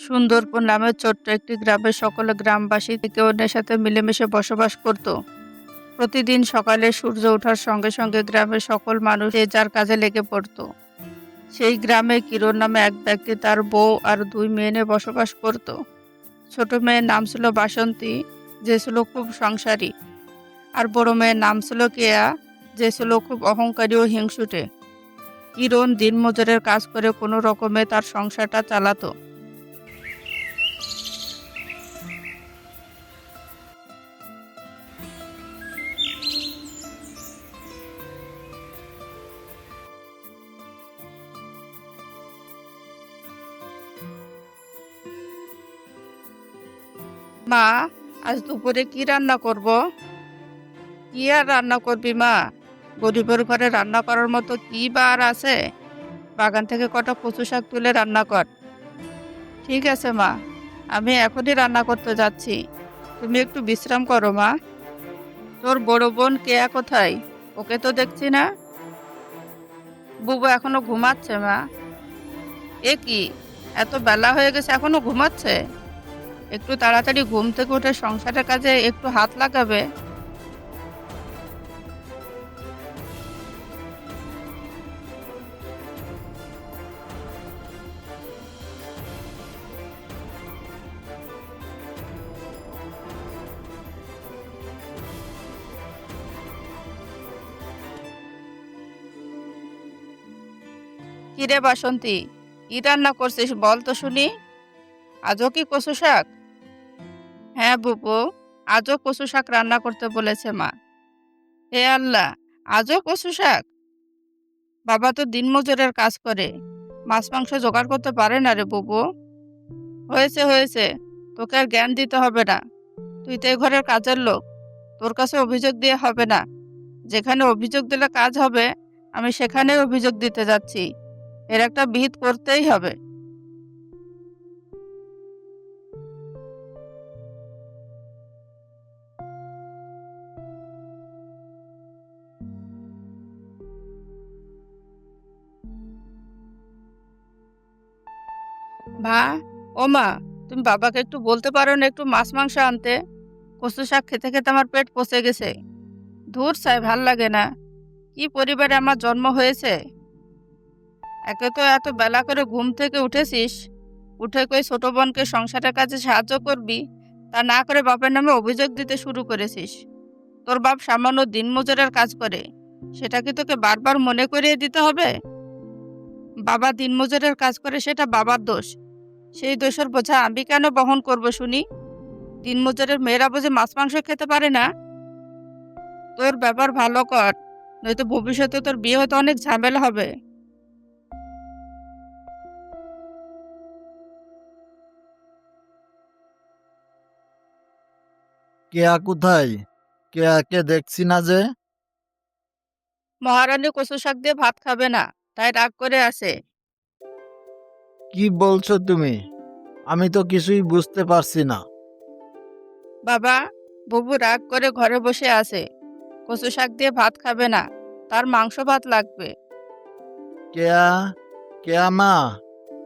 সুন্দরপুর নামের ছোট্ট একটি গ্রামে সকলে গ্রামবাসী একে অন্যের সাথে মিলেমিশে বসবাস করত। প্রতিদিন সকালে সূর্য ওঠার সঙ্গে সঙ্গে গ্রামের সকল মানুষ যে যার কাজে লেগে পড়ত। সেই গ্রামে কিরণ নামে এক ব্যক্তি তার বউ আর দুই মেয়ে নিয়ে বসবাস করত। ছোট মেয়ের নাম ছিল বাসন্তী, যে ছিল খুব সংসারী, আর বড় মেয়ের নাম ছিল কেয়া, যে ছিল খুব অহংকারী ও হিংসুটে। কিরণ দিনমজুরের কাজ করে কোনো রকমে তার সংসারটা চালাতো। মা, আজ দুপুরে কি রান্না করব? কি আর রান্না করবি মা? গরিবের ঘরে রান্না করার মতো কি বা আর আছে? বাগান থেকে কটা কচু শাক তুলে রান্না কর। ঠিক আছে মা, আমি এখনই রান্না করতে যাচ্ছি। তুমি একটু বিশ্রাম করো মা। তোর বড় বোন কেয়া কোথায়? ওকে তো দেখছি না। বুবু এখনো ঘুমাচ্ছে মা। এ কি, এত বেলা হয়ে গেছে এখনো ঘুমাচ্ছে? একটু তাড়াতাড়ি ঘুম থেকে উঠে সংসারের কাজে একটু হাত লাগাবে। কিরে বাসন্তী, কি রান্না করছিস বল তো শুনি। আজও কি কচু শাক? হ্যাঁ বুবু, আজও কচু শাক রান্না করতে বলেছে মা। হে আল্লাহ, আজও কচু শাক! বাবা তো দিনমজুরের কাজ করে, মাছ মাংস জোগাড় করতে পারে না রে বুবু। হয়েছে হয়েছে, তোকে আর জ্ঞান দিতে হবে না। তুই তো এই ঘরের কাজের লোক, তোর কাছে অভিযোগ দিয়ে হবে না। যেখানে অভিযোগ দিলে কাজ হবে, আমি সেখানে অভিযোগ দিতে যাচ্ছি। এর একটা বিহিত করতেই হবে। মা, ও মা, তুমি বাবাকে একটু বলতে পারো না একটু মাছ মাংস আনতে? কচু শাক খেতে খেতে আমার পেট পচে গেছে। ধুর ছাই, ভাল লাগে না। কি পরিবারে আমার জন্ম হয়েছে! একে তো এত বেলা করে ঘুম থেকে উঠেছিস, উঠে কই ছোট বোনকে সংসারের কাজে সাহায্য করবি, তা না করে বাপের নামে অভিযোগ দিতে শুরু করেছিস। তোর বাপ সামান্য দিনমজুরের কাজ করে, সেটা কি তোকে বারবার মনে করিয়ে দিতে হবে? বাবা দিনমজুরের কাজ করে, সেটা বাবার দোষ। সেই দোষের বোঝা আমি কেন বহন করব শুনি? দিনমজুরের মেয়েরা বুঝে মাছ মাংস খেতে পারে না? তোর ব্যাপার ভালো কর, নয়তো ভবিষ্যতে তোর বিয়ে হতে অনেক ঝামেলা হবে। কেয়া কোথায়? কেয়াকে দেখছি না যে। মহারানী কচু শাক দিয়ে ভাত খাবে না, তাই রাগ করে আছে। কি বলছো তুমি? আমি তো কিছুই বুঝতে পারছি না। বাবা, বুবু রাগ করে ঘরে বসে আছে, কচু শাক দিয়ে ভাত খাবে না, তার মাংস ভাত লাগবে। কেয়া, কেয়া মা,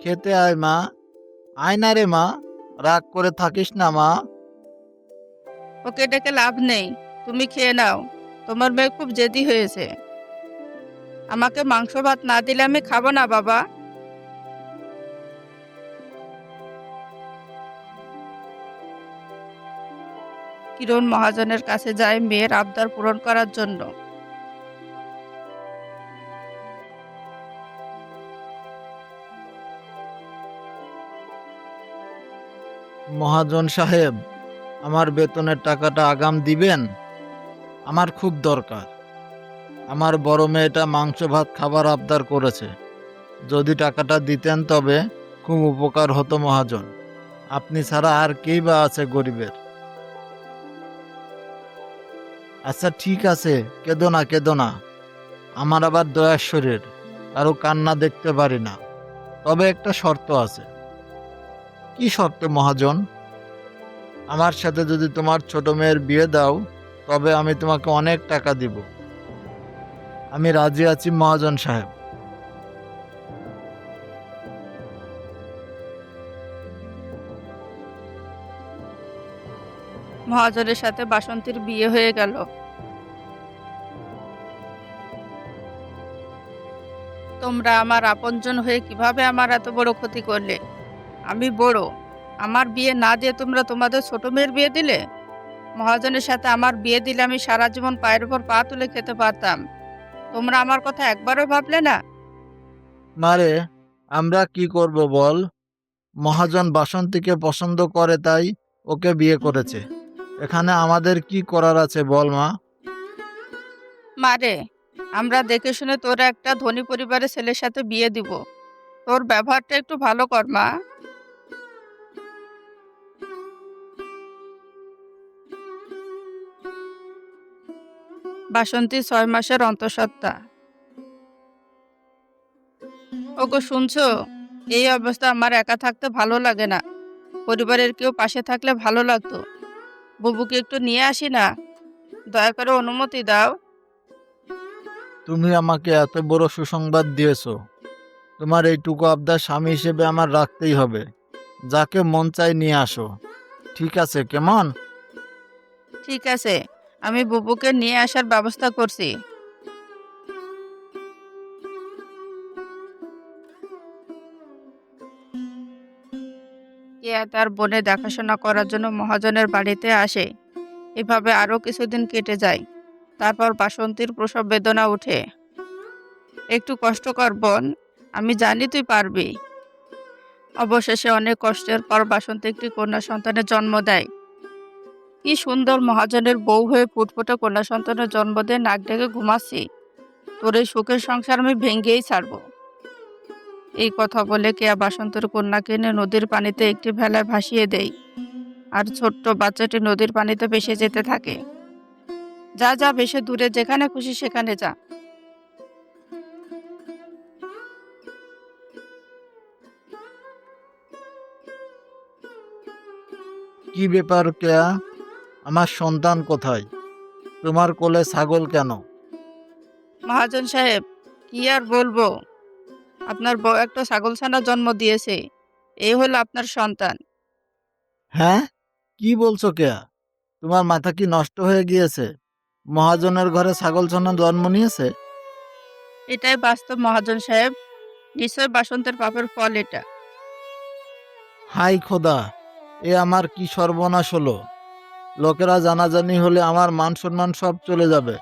খেতে আয় মা। আয় না রে মা, রাগ করে থাকিস না মা। ওকে ডেকে লাভ নেই, তুমি খেয়ে নাও। তোমার মেয়ে খুব জেদি হয়েছে। আমাকে মাংস ভাত না দিলে আমি খাবো না বাবা। কিরণ মহাজনের কাছে যায় মেয়ের আবদার পূরণ করার জন্য। মহাজন সাহেব, আমার বেতনের টাকাটা আগাম দিবেন? আমার খুব দরকার। আমার বড় মেয়েটা মাংস ভাত খাবার আবদার করেছে। যদি টাকাটা দিতেন তবে খুব উপকার হতো মহাজন। আপনি ছাড়া আর কেই বা আছে গরিবের? আচ্ছা ঠিক আছে, কেঁদো না কেঁদো না। আমার আবার দয়ার শরীর, কারো কান্না দেখতে পারি না। তবে একটা শর্ত আছে। কি শর্ত মহাজন? আমার সাথে যদি তোমার ছোট মেয়ের বিয়ে দাও, তবে আমি তোমাকে অনেক টাকা দিব। আমি রাজি আছি মহাজন সাহেব। মহাজনের সাথে বাসন্তীর বিয়ে হয়ে গেল। তোমরা আমার আপনজন হয়ে কিভাবে আমার এত বড় ক্ষতি করলে? আমি বড়, আমার বিয়ে না দিয়ে তোমরা তোমাদের ছোট মেয়ের বিয়ে দিলে। মহাজনের সাথে আমার বিয়ে দিলে আমি সারা জীবন পায়ের উপর পা তুলে খেতে পারতাম। তোমরা আমার কথা একবারও ভাবলে না? মারে, আমরা কি করব বল? মহাজন বাসন্তীকে পছন্দ করে তাই ওকে বিয়ে করেছে। এখানে আমাদের কি করার আছে বল মা? মারে, আমরা দেখে শুনে তোর একটা ধনী পরিবারের ছেলের সাথে বিয়ে দিব। তোর ব্যবহারটা একটু ভালো কর মা। বাসন্তী 6 মাসের অন্তঃসত্ত্বা। ওগো শুনছো? এই অবস্থা আমার একা থাকতে ভালো লাগে না। পরিবারের কেউ পাশে থাকলে ভালো লাগতো। বুবুকে একটু নিয়ে আসি না? দয়া করে অনুমতি দাও। তুমি আমাকে এত বড় সুসংবাদ দিয়েছো, তোমার এইটুকু আবদার স্বামী হিসেবে আমার রাখতেই হবে। যাকে মন চাই নিয়ে আসো। ঠিক আছে কেমন? ঠিক আছে, আমি বুবুকে নিয়ে আসার ব্যবস্থা করছি। কেয়া তার বোনের দেখাশোনা করার জন্য মহাজনের বাড়িতে আসে। এভাবে আরো কিছুদিন কেটে যায়। তারপর বাসন্তীর প্রসব বেদনা উঠে। একটু কষ্ট কর বোন, আমি জানি তুই পারবি। অবশেষে অনেক কষ্টের পর বাসন্তী একটি কন্যা সন্তানের জন্ম দেয়। কি সুন্দর মহাজনের বউ হয়ে ফুটফুটে কন্যা সন্তানের জন্ম দিয়ে নাক ডেকে ঘুমাচ্ছি। তোর এই সুখের সংসার আমি ভেঙেই ছাড়বো। এই কথা বলে কেয়া বাসন্তের কন্যাকে এনে নদীর পানিতে একটি ভেলায় ভাসিয়ে দেয়। আর ছোট্ট বাচ্চাটি নদীর পানিতে ভেসে যেতে থাকে। যা যা, বেশি দূরে, যেখানে খুশি সেখানে যা। কি ব্যাপার কেয়া? আমার সন্তান কোথায়? তোমার কোলে ছাগল কেন? মহাজন সাহেব, কি আর বলবো, আপনার বউ একটা ছাগলছানা জন্ম দিয়েছে। এই হলো আপনার সন্তান। হ্যাঁ, কি বলছো কেয়া? তোমার মাথা কি নষ্ট হয়ে গিয়েছে? মহাজনের ঘরে ছাগলছানা জন্ম নিয়েছে? এটাই বাস্তব মহাজন সাহেব। নিশ্চয় বাসন্তের পাপের ফল এটা। হাই খোদা, এ আমার কি সর্বনাশ হলো! লোকেরা জানাজানি হলে আমার মান সম্মান সব চলে যাবে।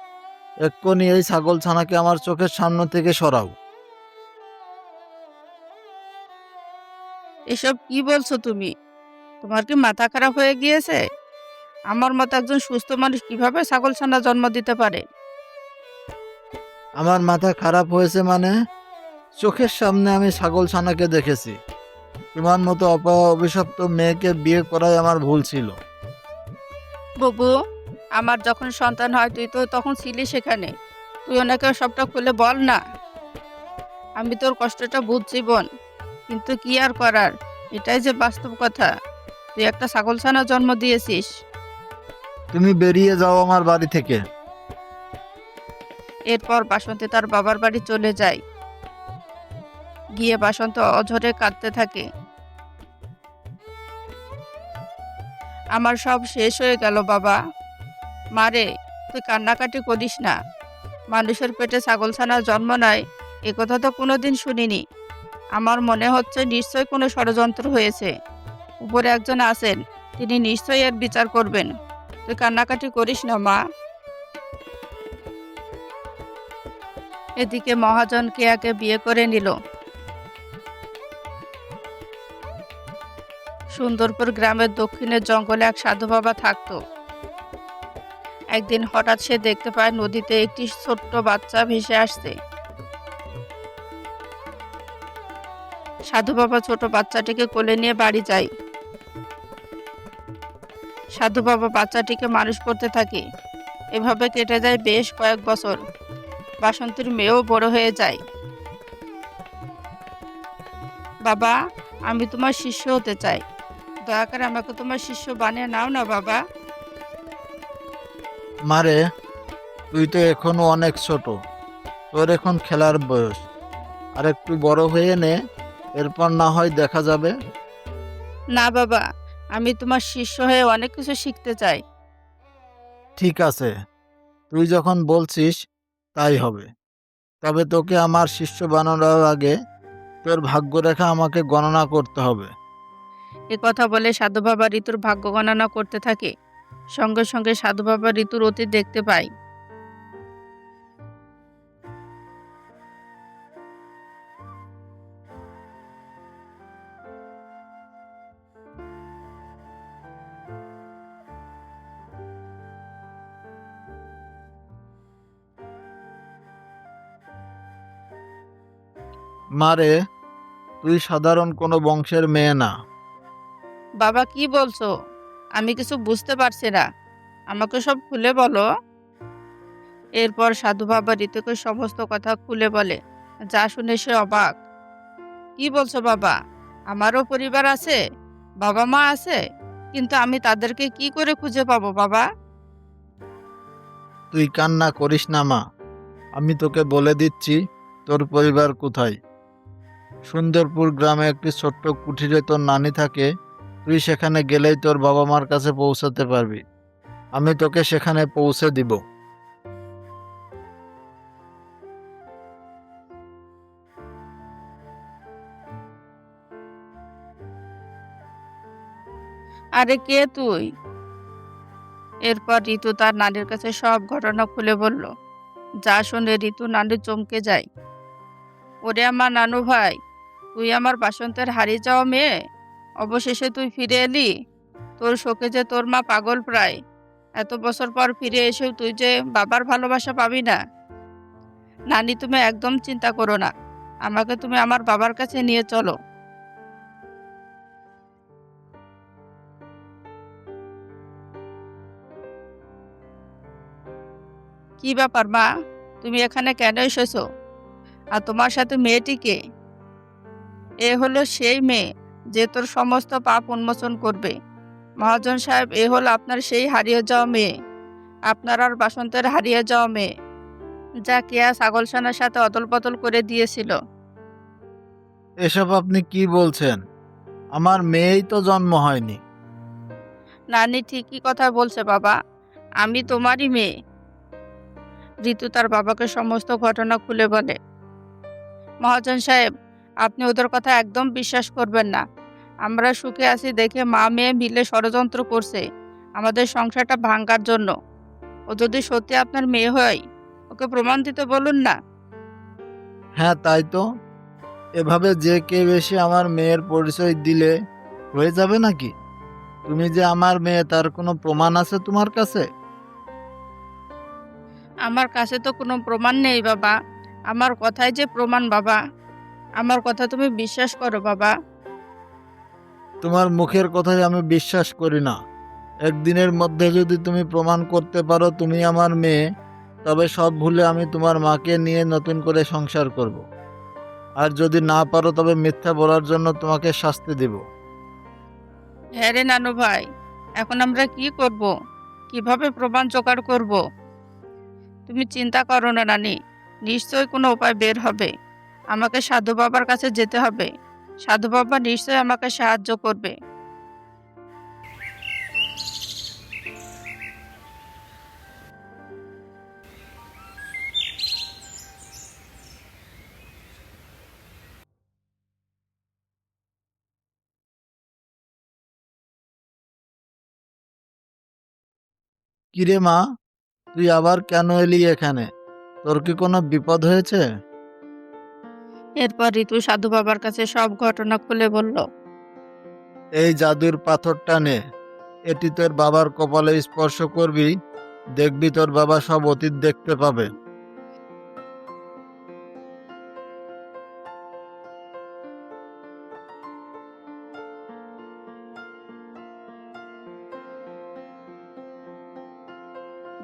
এক্ষুনি এই ছাগলছানাকে আমার চোখের সামনে থেকে সরাও। এসব কি বলছো তুমি? তোমার কি মাথা খারাপ হয়ে গিয়েছে? আমার মতো একজন সুস্থ মানুষ কিভাবে ছাগলছানা জন্ম দিতে পারে? আমার মাথা খারাপ হয়েছে মানে? চোখের সামনে আমি ছাগলছানাকে দেখেছি। তোমার মতো অভিশপ্ত মেয়েকে বিয়ে করাই আমার ভুল ছিল। বুবু, আমার যখন সন্তান হয় তুই তো তখন ছিলি সেখানে। তুই ওনাকে সবটা খুলে বল না। আমি তোর কষ্টটা বুঝছি বোন, কিন্তু কি আর করার, এটাই যে বাস্তব কথা। তুই একটা ছাগলছানা জন্ম দিয়েছিস। তুমি বেরিয়ে যাও আমার বাড়ি থেকে। এরপর বাসন্তী তার বাবার বাড়ি চলে যায়। গিয়ে বাসন্ত অঝরে কাঁদতে থাকে। আমার সব শেষ হয়ে গেল বাবা। মারে, তুই কান্নাকাটি করিস না। মানুষের পেটে ছাগলছানার জন্ম নেয়, এ কথা তো কোনোদিন শুনিনি। আমার মনে হচ্ছে নিশ্চয় কোনো ষড়যন্ত্র হয়েছে। উপরে একজন আছেন, তিনি নিশ্চয়ই এর বিচার করবেন। তুই কান্নাকাটি করিস না মা। এদিকে মহাজন কেয়াকে বিয়ে করে নিল। সুন্দরপুর গ্রামের দক্ষিণের জঙ্গলে এক সাধু বাবা থাকতো। একদিন হঠাৎ সে দেখতে পায় নদীতে একটি ছোট্ট বাচ্চা ভেসে আসছে। সাধু বাবা ছোট বাচ্চাটিকে কোলে নিয়ে বাড়ি যায়। সাধু বাবা বাচ্চাটিকে মানুষ করতে থাকে। এভাবে কেটে যায় বেশ কয়েক বছর। বাসন্তীর মেয়েও বড় হয়ে যায়। বাবা, আমি তোমার শিষ্য হতে চাই। দয়া করে আমাকে তোমার শিষ্য বানিয়ে নাও না বাবা। মারে, তুই তো এখনো অনেক ছোট। তোর এখন খেলার বয়স। আর একটু বড় হয়ে নে, এরপর না হয় দেখা যাবে। না বাবা, আমি তোমার শিষ্য হয়ে অনেক কিছু শিখতে চাই। ঠিক আছে, তুই যখন বলছিস তাই হবে। তবে তোকে আমার শিষ্য বানানোর আগে তোর ভাগ্যরেখা আমাকে গণনা করতে হবে। এ কথা বলে সাধু বাবা ঋতুর ভাগ্য গণনা করতে থাকে। সঙ্গে সঙ্গে সাধু বাবা ঋতুর অতীত দেখতে পায়। মারে, তুই সাধারণ কোনো বংশের মেয়ে না। বাবা কি বলছো? আমি কিছু বুঝতে পারছি না, আমাকে সব খুলে বলো। এরপর সাধু বাবা ঋতুকে সমস্ত কথা খুলে বলে, যা শুনে সে অবাক। কি বলছো বাবা? আমারও পরিবার আছে, বাবা মা আছে, কিন্তু আমি তাদেরকে কি করে খুঁজে পাবো বাবা? তুই কান্না করিস না মা, আমি তোকে বলে দিচ্ছি তোর পরিবার কোথায়। সুন্দরপুর গ্রামে একটি ছোট্ট কুঠিরে তোর নানি থাকে। তুই সেখানে গেলেই তোর বাবা মার কাছে পৌঁছাতে পারবি। আমি তোকে সেখানে পৌঁছে দিব। আরে কে তুই? এরপর ঋতু তার নানির কাছে সব ঘটনা খুলে বলল। যা শুনে ঋতু নানি চমকে যায়। ওরে আমার নানু ভাই, তুই আমার বাসন্তের হারিয়ে যাওয়া মেয়ে, অবশেষে তুই ফিরে এলি। তোর শোকে যে তোর মা পাগল প্রায়। এত বছর পর ফিরে এসেও তুই যে বাবার ভালোবাসা পাবি না। নানি, তুমি একদম চিন্তা করো না, আমাকে তুমি আমার বাবার কাছে নিয়ে চলো। কি ব্যাপার মা, তুমি এখানে কেন এসেছো? আর তোমার সাথে মেয়েটিকে? এ হলো সেই মেয়ে যে তোর সমস্ত পাপ উন্মোচন করবে। মহাজন সাহেব, এ হলো আপনার সেই হারিয়ে যাওয়া মেয়ে, আপনার আর বাসন্তের হারিয়ে যাওয়া মেয়ে, যা কেয়া ছাগলছানার সাথে অদলবদল করে দিয়েছিল। এসব আপনি কি বলছেন? আমার মেয়েই তো জন্ম হয়নি। নানি ঠিকই কথা বলছে বাবা, আমি তোমারই মেয়ে। ঋতু তার বাবাকে সমস্ত ঘটনা খুলে বলে। মহাজন সাহেব, আপনি ওদের কথা একদম বিশ্বাস করবেন না। আমরা সুখে আছি দেখে মা মেয়ে মিলে ষড়যন্ত্র করছে আমাদের সংসারটা ভাঙার জন্য। ও যদি সত্যি আপনার মেয়ে হয়, ওকে প্রমাণ দিতে বলুন না। হ্যাঁ, তাই তো। এভাবে যে কেউ এসে আমার মেয়ের পরিচয় দিলে হয়ে যাবে নাকি? তুমি যে আমার মেয়ে তার কোনো প্রমাণ আছে তোমার কাছে? আমার কাছে তো কোনো প্রমাণ নেই বাবা, আমার কথাই যে প্রমাণ বাবা, আমার কথা তুমি বিশ্বাস করো বাবা। তোমার মুখের কথাই আমি বিশ্বাস করি না। একদিনের মধ্যে যদি তুমি প্রমাণ করতে পারো তুমি আমার মেয়ে, তবে সব ভুলে আমি তোমার মাকে নিয়ে নতুন করে সংসার করব। আর যদি না পারো তবে মিথ্যা বলার জন্য তোমাকে শাস্তি দেব। হ্যাঁ রে নানু ভাই, এখন আমরা কি করব? কিভাবে প্রমাণ জোগাড় করব? তুমি চিন্তা করো না নানি, নিশ্চয়ই কোনো উপায় বের হবে। আমাকে সাধু বাবার কাছে যেতে হবে, সাধু বাবা নিশ্চয়ই আমাকে সাহায্য করবে। কিরে মা, তুই আবার কেন এলি এখানে? তোর কি কোনো বিপদ হয়েছে? এরপর ঋতু সাধু বাবার কাছে সব ঘটনা খুলে বলল। এই জাদুর পাথরটা নে, এটি তোর বাবার কপালে স্পর্শ করবি, দেখবি তোর বাবা সব অতীত দেখতে পাবে।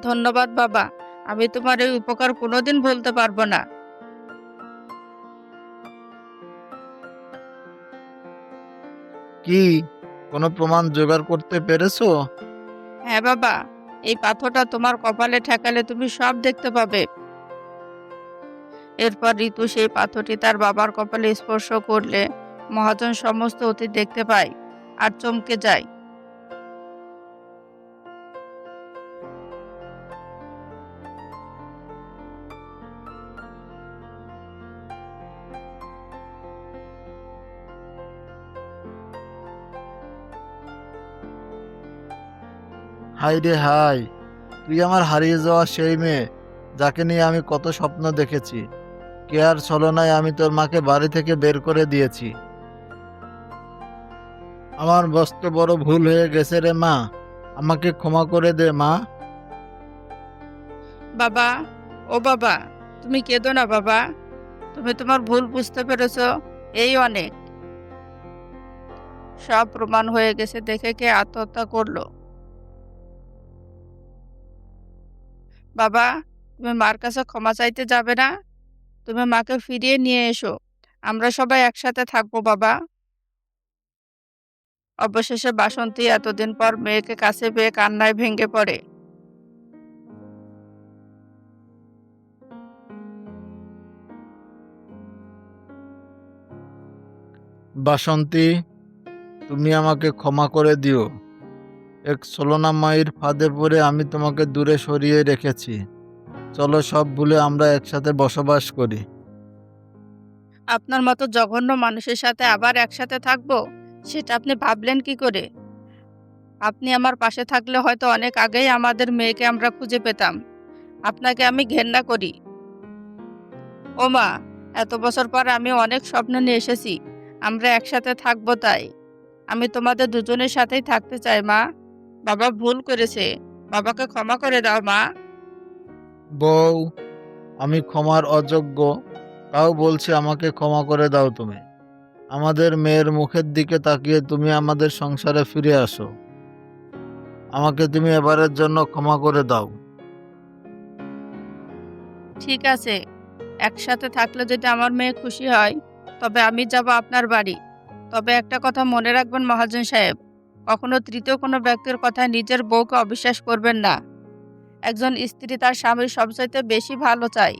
ধন্যবাদ বাবা, আমি তোমার এই উপকার কোনোদিন ভুলতে পারবো না। কি, কোনো প্রমাণ জোগাড় করতে পেরেছো? হ্যাঁ বাবা, এই পাথরটা তোমার কপালে ঠেকালে তুমি সব দেখতে পাবে। এরপর ঋতু সেই পাথরটি তার বাবার কপালে স্পর্শ করলে মহাজন সমস্ত অতীত দেখতে পায় আর চমকে যায়। হাই রে হাই, তুই আমার হারিয়ে যাওয়া সেই মেয়ে যাকে নিয়ে আমি কত স্বপ্ন দেখেছি। কেয়ার ছলনায় আমি তোর মাকে বাড়ি থেকে বের করে দিয়েছি। আমার বস্ত বড় ভুল হয়ে গেছে রে মা, আমাকে ক্ষমা করে দে মা। বাবা, ও বাবা, তুমি কেঁদো না বাবা। তুমি তোমার ভুল বুঝতে পেরেছো, এই অনেক। সব প্রমাণ হয়ে গেছে দেখে কে আত্মহত্যা করলো। বাবা, তুমি মার কাছে ক্ষমা চাইতে যাবে না? তুমি মাকে ফিরিয়ে নিয়ে এসো, আমরা সবাই একসাথে থাকবো বাবা। অবশেষে বাসন্তী এতদিন পর মেয়েকে কাছে পেয়ে কান্নায় ভেঙে পড়ে। বাসন্তী, তুমি আমাকে ক্ষমা করে দিও। এক ছলনাময়ীর ফাঁদে পড়ে আমি তোমাকে দূরে সরিয়ে রেখেছি। চলো সব ভুলে আমরা একসাথে বসবাস করি। আপনার মতো জঘন্য মানুষের সাথে আবার একসাথে থাকবো, সেটা আপনি ভাবলেন কি করে? আপনি আমার পাশে থাকলে হয়তো অনেক আগেই আমাদের মেয়েকে আমরা খুঁজে পেতাম। আপনাকে আমি ঘেন্না করি। ও মা, এত বছর পর আমি অনেক স্বপ্ন নিয়ে এসেছি, আমরা একসাথে থাকবো তাই। আমি তোমাদের দুজনের সাথেই থাকতে চাই মা। বাবা ভুল করেছে, বাবাকে ক্ষমা করে দাও মা। বউ, আমি ক্ষমার অযোগ্য, তাও বলছি আমাকে ক্ষমা করে দাও তুমি। আমাদের মেয়ের মুখের দিকে তাকিয়ে তুমি আমাদের সংসারে ফিরে আসো। আমাকে তুমি এবারের জন্য ক্ষমা করে দাও। ঠিক আছে, একসাথে থাকলে যদি আমার মেয়ে খুশি হয়, তবে আমি যাব আপনার বাড়ি। তবে একটা কথা মনে রাখবেন মহাজন সাহেব, কখনো তৃতীয় কোনো ব্যক্তির কথায় নিজের বউকে অবিশ্বাস করবেন না। একজন স্ত্রী তার স্বামীর সবচাইতে বেশি ভালো চায়।